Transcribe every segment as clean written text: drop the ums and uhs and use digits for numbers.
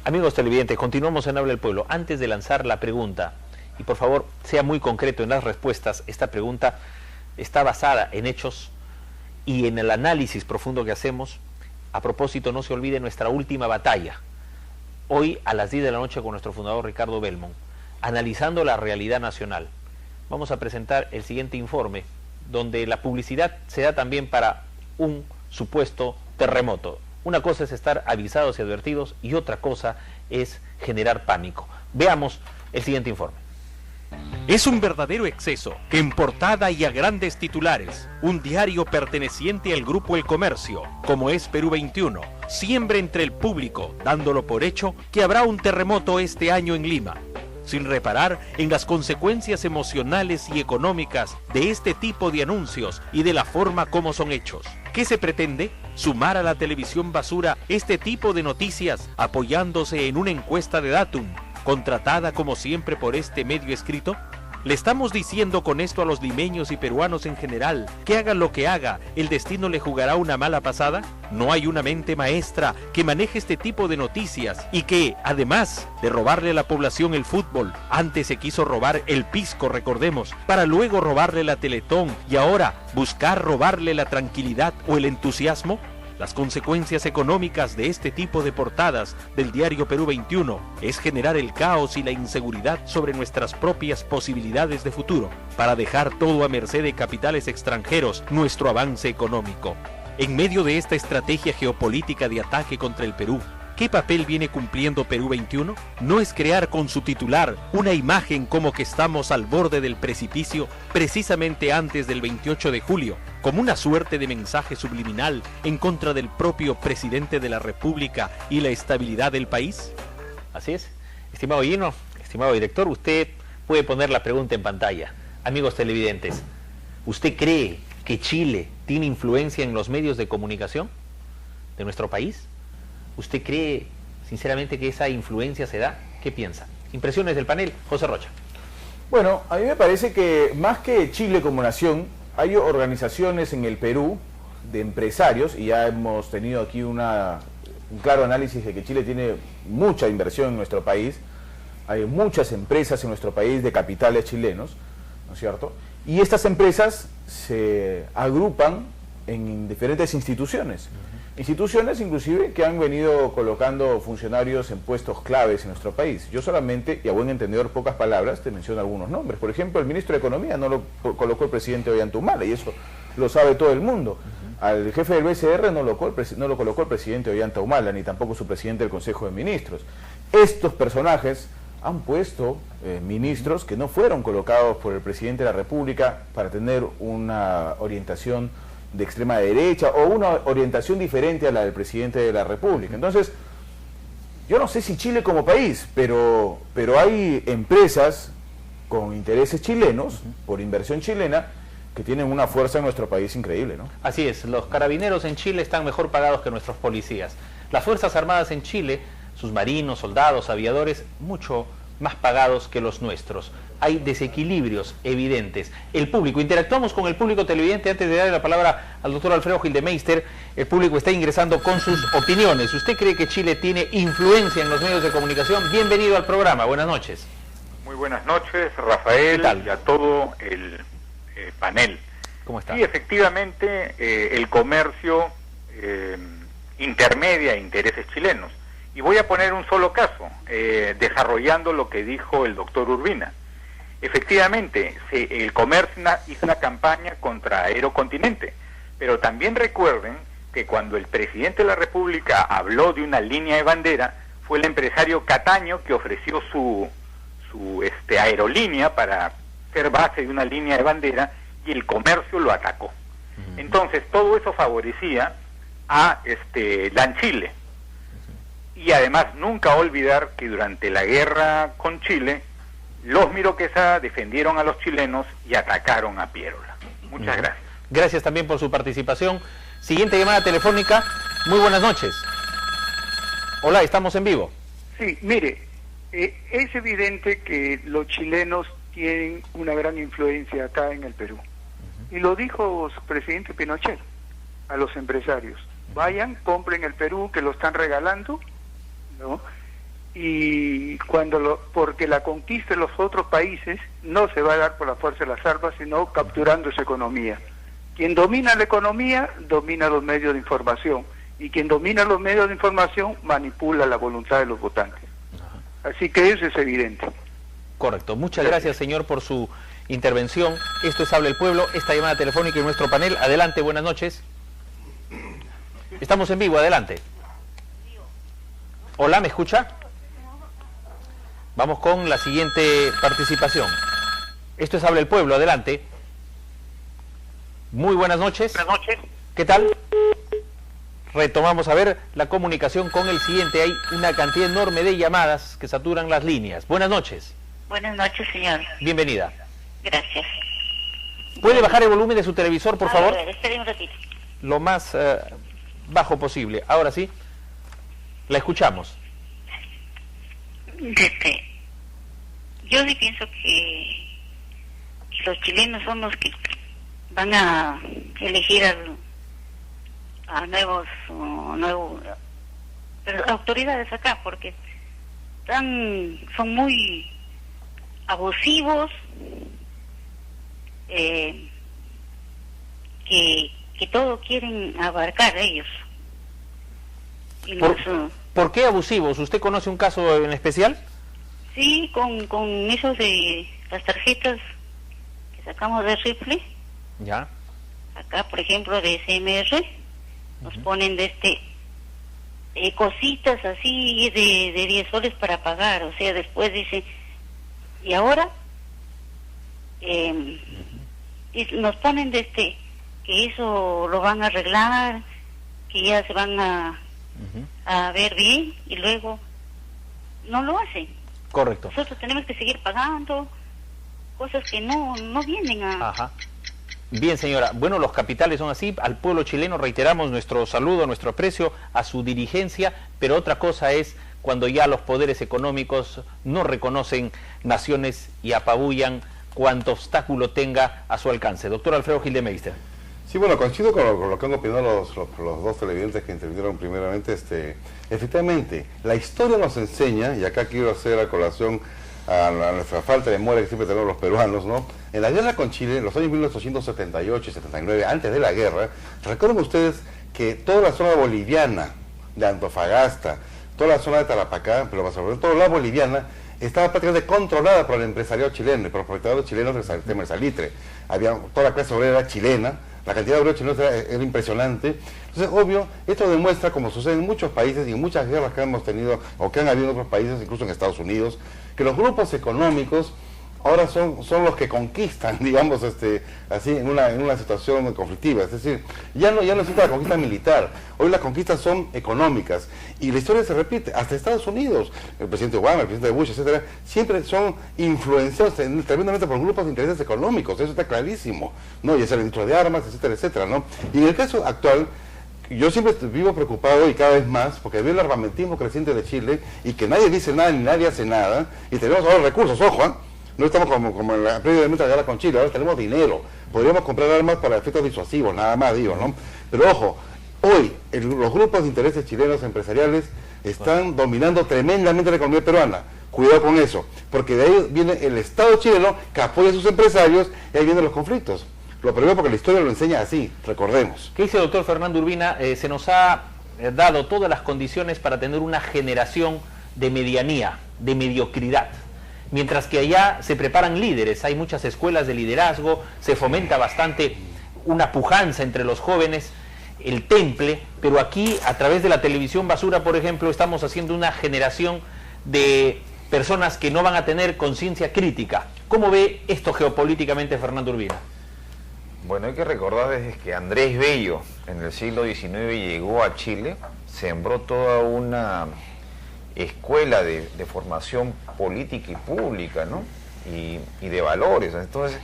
Amigos televidentes, continuamos en Habla el Pueblo. Antes de lanzar la pregunta, y por favor sea muy concreto en las respuestas, esta pregunta está basada en hechos y en el análisis profundo que hacemos. A propósito, no se olvide nuestra última batalla, hoy a las 10 de la noche con nuestro fundador Ricardo Belmont, analizando la realidad nacional. Vamos a presentar el siguiente informe, donde la publicidad se da también para un supuesto terremoto. Una cosa es estar avisados y advertidos y otra cosa es generar pánico. Veamos el siguiente informe. Es un verdadero exceso que en portada y a grandes titulares, un diario perteneciente al grupo El Comercio, como es Perú 21, siembra entre el público, dándolo por hecho que habrá un terremoto este año en Lima, sin reparar en las consecuencias emocionales y económicas de este tipo de anuncios y de la forma como son hechos. ¿Qué se pretende? Sumar a la televisión basura este tipo de noticias apoyándose en una encuesta de Datum, contratada como siempre por este medio escrito. ¿Le estamos diciendo con esto a los limeños y peruanos en general que hagan lo que haga, el destino le jugará una mala pasada? No hay una mente maestra que maneje este tipo de noticias y que, además de robarle a la población el fútbol, antes se quiso robar el pisco, recordemos, para luego robarle la Teletón y ahora buscar robarle la tranquilidad o el entusiasmo. Las consecuencias económicas de este tipo de portadas del diario Perú 21 es generar el caos y la inseguridad sobre nuestras propias posibilidades de futuro, para dejar todo a merced de capitales extranjeros nuestro avance económico. En medio de esta estrategia geopolítica de ataque contra el Perú, ¿qué papel viene cumpliendo Perú 21? ¿No es crear con su titular una imagen como que estamos al borde del precipicio precisamente antes del 28 de julio, como una suerte de mensaje subliminal en contra del propio presidente de la República y la estabilidad del país? Así es. Estimado Gino, estimado director, usted puede poner la pregunta en pantalla. Amigos televidentes, ¿usted cree que Chile tiene influencia en los medios de comunicación de nuestro país? ¿Usted cree sinceramente que esa influencia se da? ¿Qué piensa? Impresiones del panel, José Rocha. Bueno, a mí me parece que más que Chile como nación, hay organizaciones en el Perú de empresarios, y ya hemos tenido aquí un claro análisis de que Chile tiene mucha inversión en nuestro país, hay muchas empresas en nuestro país de capitales chilenos, ¿no es cierto? Y estas empresas se agrupan en diferentes instituciones. Instituciones inclusive que han venido colocando funcionarios en puestos claves en nuestro país. Yo solamente, y a buen entendedor pocas palabras, te menciono algunos nombres. Por ejemplo, el ministro de Economía no lo colocó el presidente Ollanta, y eso lo sabe todo el mundo. Al jefe del BCR no lo colocó el presidente Ollanta, ni tampoco su presidente del Consejo de Ministros. Estos personajes han puesto ministros que no fueron colocados por el presidente de la República para tener una orientación de extrema derecha o una orientación diferente a la del presidente de la República. Entonces, yo no sé si Chile como país, pero hay empresas con intereses chilenos, por inversión chilena, que tienen una fuerza en nuestro país increíble, ¿no? Así es, los carabineros en Chile están mejor pagados que nuestros policías. Las Fuerzas Armadas en Chile, sus marinos, soldados, aviadores, mucho más pagados que los nuestros. Hay desequilibrios evidentes. El público, interactuamos con el público televidente. Antes de darle la palabra al doctor Alfredo Gildemeister, el público está ingresando con sus opiniones. ¿Usted cree que Chile tiene influencia en los medios de comunicación? Bienvenido al programa, buenas noches. Muy buenas noches, Rafael, y a todo el panel. ¿Cómo está? Sí, efectivamente, el comercio intermedia intereses chilenos. Y voy a poner un solo caso, desarrollando lo que dijo el doctor Urbina. Efectivamente, el comercio hizo una campaña contra Aerocontinente, pero también recuerden que cuando el presidente de la República habló de una línea de bandera, fue el empresario Cataño que ofreció su aerolínea para ser base de una línea de bandera, y el comercio lo atacó. Entonces, todo eso favorecía a Lanchile. Y además nunca olvidar que durante la guerra con Chile, los Miro Quesada defendieron a los chilenos y atacaron a Piérola. Muchas gracias. Gracias también por su participación. Siguiente llamada telefónica. Muy buenas noches. Hola, estamos en vivo. Sí, mire, es evidente que los chilenos tienen una gran influencia acá en el Perú. Y lo dijo su presidente Pinochet a los empresarios. Vayan, compren el Perú, que lo están regalando, ¿no? y porque la conquista de los otros países no se va a dar por la fuerza de las armas, sino capturando esa economía. Quien domina la economía, domina los medios de información, y quien domina los medios de información manipula la voluntad de los votantes. Así que eso es evidente. Correcto. Muchas gracias, señor, por su intervención. Esto es Habla el Pueblo, esta llamada telefónica en nuestro panel. Adelante, buenas noches. Estamos en vivo, adelante. Hola, ¿me escucha? Vamos con la siguiente participación. Esto es Habla el Pueblo, adelante. Muy buenas noches. Buenas noches. ¿Qué tal? Retomamos a ver la comunicación con el siguiente. Hay una cantidad enorme de llamadas que saturan las líneas. Buenas noches. Buenas noches, señor. Bienvenida. Gracias. ¿Puede bajar el volumen de su televisor, por favor? A ver, espere un ratito. Lo más bajo posible. Ahora sí, la escuchamos. Yo sí pienso que los chilenos son los que van a elegir a nuevos autoridades acá, porque son muy abusivos, que todo quieren abarcar ellos. Y ¿Por qué abusivos? ¿Usted conoce un caso en especial? Sí, con eso de las tarjetas que sacamos de Rifle. Ya. Acá, por ejemplo, de SMR, nos ponen cositas así de 10 soles para pagar. O sea, después dice, y ahora nos ponen que eso lo van a arreglar, que ya se van a ver bien, y luego no lo hacen. Correcto. Nosotros tenemos que seguir pagando cosas que no vienen a... Ajá. Bien, señora. Bueno, los capitales son así. Al pueblo chileno reiteramos nuestro saludo, nuestro aprecio a su dirigencia, pero otra cosa es cuando ya los poderes económicos no reconocen naciones y apabullan cuanto obstáculo tenga a su alcance. Doctor Alfredo Gildemeister. Sí, bueno, coincido con lo que han opinado los dos televidentes que intervinieron primeramente. Efectivamente, la historia nos enseña, y acá quiero hacer a colación a nuestra falta de memoria que siempre tenemos los peruanos, ¿no? En la guerra con Chile, en los años 1878 y 79, antes de la guerra, recuerden ustedes que toda la zona boliviana de Antofagasta, toda la zona de Tarapacá, pero sobre todo la boliviana, estaba prácticamente controlada por el empresariado chileno y por los propietarios chilenos del tema del salitre. Había toda la clase obrera chilena, la cantidad de obreros chilenos era impresionante. Entonces, obvio, esto demuestra, como sucede en muchos países y en muchas guerras que hemos tenido o que han habido en otros países, incluso en Estados Unidos, que los grupos económicos ahora son los que conquistan, digamos, así en una situación conflictiva. Es decir, ya no existe la conquista militar, hoy las conquistas son económicas, y la historia se repite, hasta Estados Unidos, el presidente Obama, el presidente Bush, etcétera, siempre son influenciados tremendamente por grupos de intereses económicos, eso está clarísimo, ¿no? Y es el ministro de armas, etcétera, etcétera, ¿no? Y en el caso actual, yo siempre vivo preocupado, y cada vez más, porque veo el armamentismo creciente de Chile, y que nadie dice nada ni nadie hace nada, y tenemos ahora recursos, ojo, no estamos como en la previamente la guerra con Chile, ahora tenemos dinero, podríamos comprar armas para efectos disuasivos, nada más digo, ¿no? Pero ojo, hoy los grupos de intereses chilenos empresariales están dominando tremendamente la economía peruana. Cuidado con eso, porque de ahí viene el Estado chileno que apoya a sus empresarios, y ahí vienen los conflictos. Lo primero porque la historia lo enseña así, recordemos. ¿Qué dice el doctor Fernando Urbina? Se nos ha dado todas las condiciones para tener una generación de medianía, de mediocridad. Mientras que allá se preparan líderes, hay muchas escuelas de liderazgo, se fomenta bastante una pujanza entre los jóvenes, el temple, pero aquí a través de la televisión basura, por ejemplo, estamos haciendo una generación de personas que no van a tener conciencia crítica. ¿Cómo ve esto geopolíticamente Fernando Urbina? Bueno, hay que recordar desde que Andrés Bello en el siglo XIX llegó a Chile, sembró toda una escuela de formación política y pública, ¿no? Y de valores. Entonces,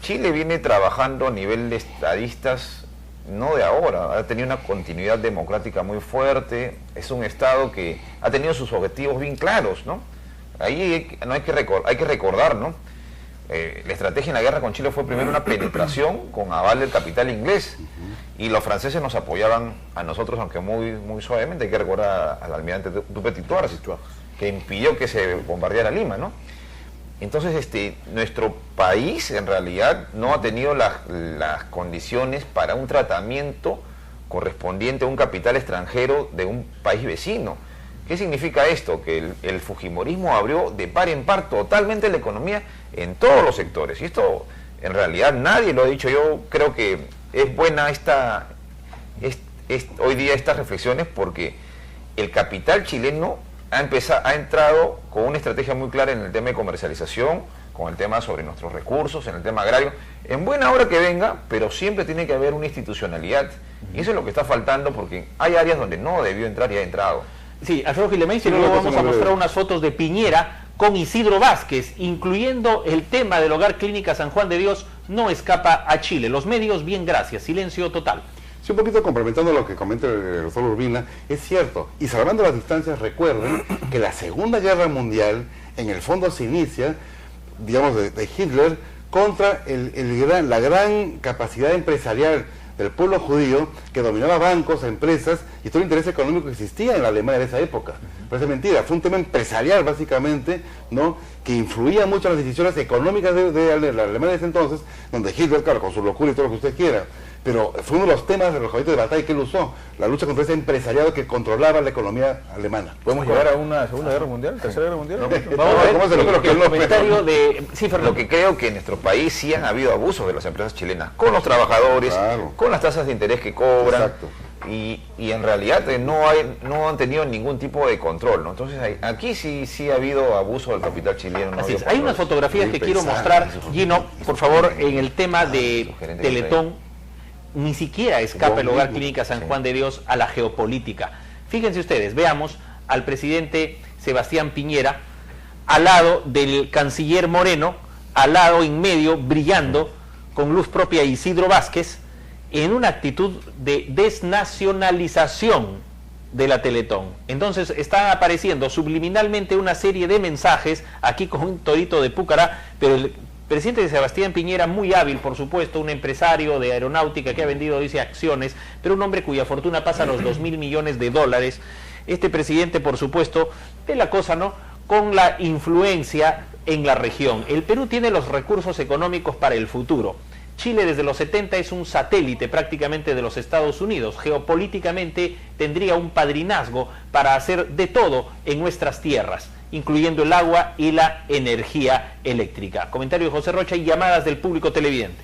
Chile viene trabajando a nivel de estadistas, no de ahora, ha tenido una continuidad democrática muy fuerte, es un Estado que ha tenido sus objetivos bien claros, ¿no? Ahí hay que recordar, ¿no? La estrategia en la guerra con Chile fue primero una penetración con aval del capital inglés, y los franceses nos apoyaban a nosotros, aunque muy suavemente. Hay que recordar al almirante Dupetit-Thouars, que impidió que se bombardeara Lima, ¿no? Entonces, nuestro país en realidad no ha tenido las condiciones para un tratamiento correspondiente a un capital extranjero de un país vecino. ¿Qué significa esto? Que el fujimorismo abrió de par en par totalmente la economía en todos los sectores. Y esto, en realidad, nadie lo ha dicho. Yo creo que es buena hoy día estas reflexiones, porque el capital chileno ha entrado con una estrategia muy clara en el tema de comercialización, con el tema sobre nuestros recursos, en el tema agrario. En buena hora que venga, pero siempre tiene que haber una institucionalidad. Y eso es lo que está faltando, porque hay áreas donde no debió entrar y ha entrado. Sí, Alfredo Gilemens, y luego vamos a mostrar unas fotos de Piñera con Isidro Vázquez, incluyendo el tema del Hogar Clínica San Juan de Dios, no escapa a Chile. Los medios, bien, gracias, silencio total. Sí, un poquito complementando lo que comenta el doctor Urbina, es cierto, y salvando las distancias, recuerden que la Segunda Guerra Mundial, en el fondo se inicia, digamos, de Hitler, contra la gran capacidad empresarial del pueblo judío, que dominaba bancos, empresas, y todo el interés económico que existía en la Alemania de esa época. Pero es mentira, fue un tema empresarial básicamente, ¿no?, que influía mucho en las decisiones económicas de la Alemania de ese entonces, donde Hitler, claro, con su locura y todo lo que usted quiera, pero fue uno de los temas de los caballitos de batalla que él usó, la lucha contra ese empresariado que controlaba la economía alemana. ¿Podemos llegar a una Segunda Guerra Mundial? ¿Tercera Guerra Mundial? Vamos a ver el comentario de... Sí, Fernando. Lo que creo que en nuestro país sí han habido abusos de las empresas chilenas, con los trabajadores, claro, con las tasas de interés que cobran. Exacto. Y en realidad no han tenido ningún tipo de control, ¿no? Entonces aquí sí ha habido abuso del capital chileno. ¿No? Así es. Hay unas fotografías que quiero mostrar, Gino, por favor, en el tema de Teletón. Ni siquiera escapa el Hogar Clínica San Juan de Dios a la geopolítica. Fíjense ustedes, veamos al presidente Sebastián Piñera al lado del canciller Moreno, al lado en medio, brillando, con luz propia, Isidro Vázquez, en una actitud de desnacionalización de la Teletón. Entonces están apareciendo subliminalmente una serie de mensajes, aquí con un torito de púcara, pero el presidente de Sebastián Piñera, muy hábil, por supuesto, un empresario de aeronáutica que ha vendido, dice, acciones, pero un hombre cuya fortuna pasa los $2.000 millones. Este presidente, por supuesto, de la cosa, ¿no?, con la influencia en la región. El Perú tiene los recursos económicos para el futuro. Chile desde los 70 es un satélite prácticamente de los Estados Unidos. Geopolíticamente tendría un padrinazgo para hacer de todo en nuestras tierras, incluyendo el agua y la energía eléctrica. Comentario de José Rocha y llamadas del público televidente.